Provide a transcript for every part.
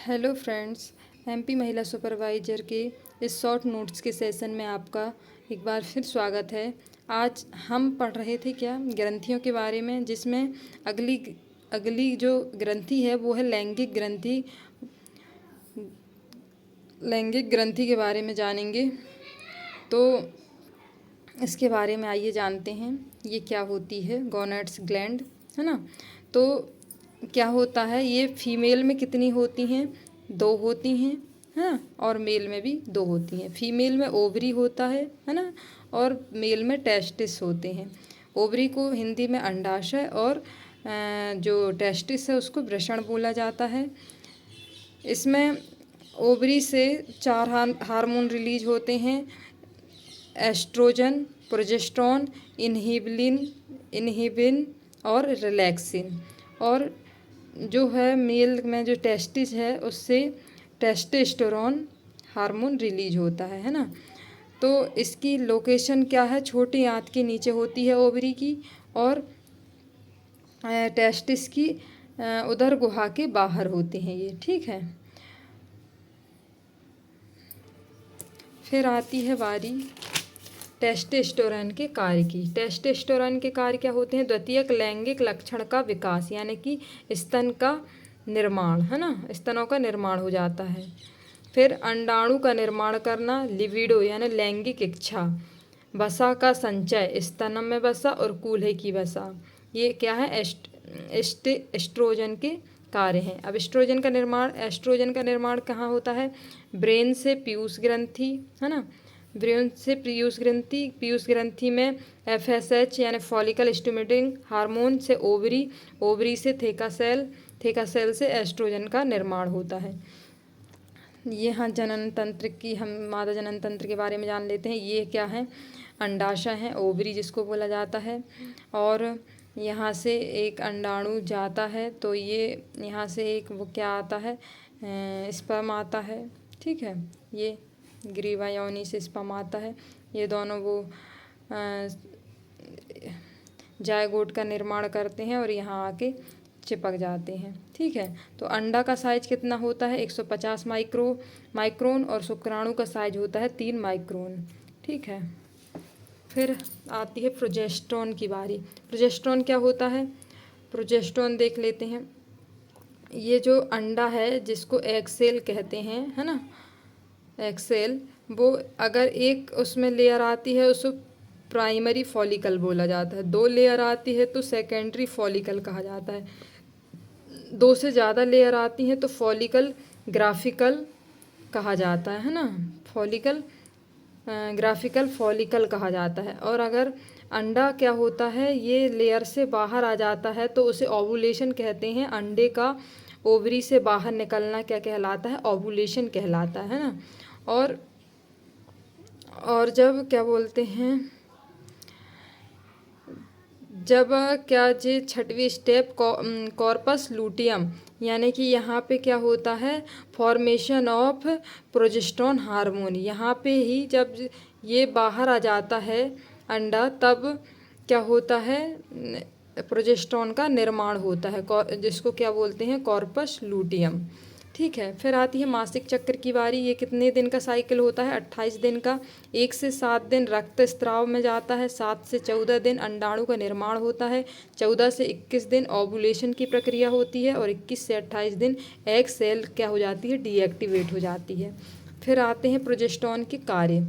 Hello friends, MP महिला supervisor के इस शॉर्ट नोट्स के सेशन में आपका एक बार फिर स्वागत है। आज हम पढ़ रहे थे ग्रंथियों के बारे में, जिसमें अगली अगली जो ग्रंथि है वो है लैंगिक ग्रंथि। लैंगिक ग्रंथि के बारे में जानेंगे, तो इसके बारे में आइए जानते हैं ये क्या होती है। गोनेड्स ग्लैंड है ना, तो क्या होता है, ये फीमेल में कितनी होती हैं? 2 होती हैं, है ना, और मेल में भी 2 होती हैं। फीमेल में ओवरी होता है ना, और मेल में टेस्टिस होते हैं। ओवरी को हिंदी में अंडाशय और जो टेस्टिस है उसको वृषण बोला जाता है। इसमें ओवरी से 4 हार्मोन रिलीज होते हैं: एस्ट्रोजन, प्रोजेस्टेरोन, इन्हिबिन और रिलैक्सिन। और जो है मेल में जो टेस्टिस है उससे टेस्टोस्टेरोन हार्मोन रिलीज होता है ना। तो इसकी लोकेशन क्या है? छोटी आंत के नीचे होती है ओवरी की, और टेस्टिस की उदर गुहा के बाहर होते हैं ये, ठीक है। फिर आती है बारी टेस्टोस्टेरोन के कार्य की। टेस्टोस्टेरोन के कार्य क्या होते हैं? द्वितीयक लैंगिक लक्षण का विकास, यानी कि स्तन का निर्माण, है ना, स्तनों का निर्माण हो जाता है। फिर अंडाणु का निर्माण करना, लिबिडो यानी लैंगिक इच्छा, वसा का संचय, स्तनम में वसा और कूल्हे की वसा, ये क्या है? एस्ट्रोजन के कार्य हैं। अब एस्ट्रोजन का निर्माण कहाँ होता है? ब्रेन से पीयूष ग्रंथि, है ना, ब्रेन से पीयूष ग्रंथि में FSH यानी फॉलिकल स्टिमुलेटिंग हार्मोन से ओवरी से थेका सेल से एस्ट्रोजन का निर्माण होता है। ये हाँ, जनन तंत्र की हम मादा जनन तंत्र के बारे में जान लेते हैं। ये क्या है? अंडाशय है, ओवरी जिसको बोला जाता है, और यहाँ से एक अंडाणु जाता है, तो ये यहाँ से एक वो क्या आता है, स्पर्म आता है, ठीक है। ये ग्रीवा योनि से स्पर्म आता है। ये दोनों वो जायगोट का निर्माण करते हैं और यहाँ आके चिपक जाते हैं, ठीक है। तो अंडा का साइज कितना होता है? 150 माइक्रोन, और शुक्राणु का साइज होता है 3 माइक्रोन, ठीक है। फिर आती है प्रोजेस्टेरोन की बारी। प्रोजेस्टेरोन क्या होता है? प्रोजेस्टेरोन देख लेते हैं। ये जो अंडा है जिसको एग सेल कहते हैं, है ना, एग सेल, वो अगर एक उसमें लेयर आती है उसको प्राइमरी फॉलिकल बोला जाता है। 2 लेयर आती है तो सेकेंडरी फॉलिकल कहा जाता है। 2 से ज़्यादा लेयर आती हैं तो फॉलिकल ग्राफिकल कहा जाता है ना, ग्राफिकल फॉलिकल कहा जाता है। और अगर अंडा क्या होता है, ये लेयर से बाहर आ जाता है तो उसे ओवुलेशन कहते हैं। अंडे का ओवरी से बाहर निकलना क्या कहलाता है? ओवुलेशन कहलाता है ना। और जब क्या बोलते हैं, जब क्या जे 6वीं स्टेप कॉर्पस लूटियम, यानी कि यहाँ पे क्या होता है? Formation of progesterone hormone. यहाँ पे ही जब ये बाहर आ जाता है अंडा, तब क्या होता है? प्रोजेस्टेरोन का निर्माण होता है, जिसको क्या बोलते हैं? कॉर्पस लूटियम, ठीक है। फिर आती है मासिक चक्र की बारी। ये कितने दिन का साइकिल होता है? 28 दिन का। 1 से 7 दिन रक्त स्राव में जाता है, 7 से 14 दिन अंडाणु का निर्माण होता है, 14 से 21 दिन ओवुलेशन की प्रक्रिया होती है, और 21 से 28 दिन एग सेल क्या हो जाती है? डीएक्टिवेट हो जाती है। फिर आते हैं प्रोजेस्टेरोन के कार्य।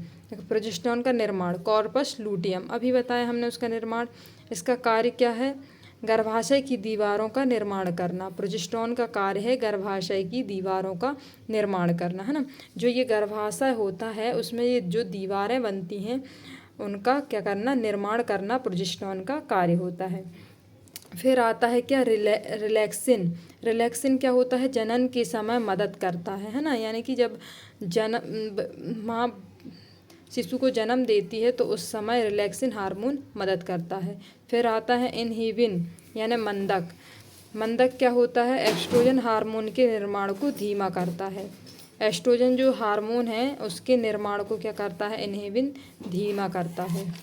प्रोजेस्टेरोन का निर्माण, कॉर्पस लूटियम अभी बताया हमने उसका निर्माण। इसका कार्य क्या है? गर्भाशय की दीवारों का निर्माण करना। प्रोजेस्टेरोन का कार्य है गर्भाशय की दीवारों का निर्माण करना, है ना। जो ये गर्भाशय होता है उसमें ये जो दीवारें बनती हैं उनका क्या करना? निर्माण करना प्रोजेस्टेरोन का कार्य होता है। फिर आता है क्या? रिलैक्सिन क्या होता है? जनन के समय मदद करता है ना, यानी कि जब माँ शिशु को जन्म देती है तो उस समय रिलैक्सिन हार्मोन मदद करता है। फिर आता है इन्हिबिन यानी मंदक क्या होता है? एस्ट्रोजन हार्मोन के निर्माण को धीमा करता है। एस्ट्रोजन जो हार्मोन है उसके निर्माण को क्या करता है? इन्हिबिन धीमा करता है।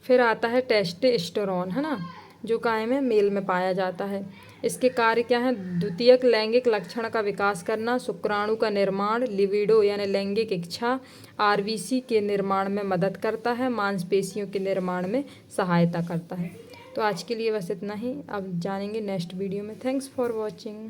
फिर आता है टेस्टोस्टेरोन, है ना। जो काय में मेल में पाया जाता है। इसके कार्य क्या हैं? द्वितीयक लैंगिक लक्षण का विकास करना, शुक्राणु का निर्माण, लिबिडो यानी लैंगिक इच्छा, आरबीसी के निर्माण में मदद करता है, मांसपेशियों के निर्माण में सहायता करता है। तो आज के लिए बस इतना ही, अब जानेंगे नेक्स्ट वीडियो में। Thanks for watching.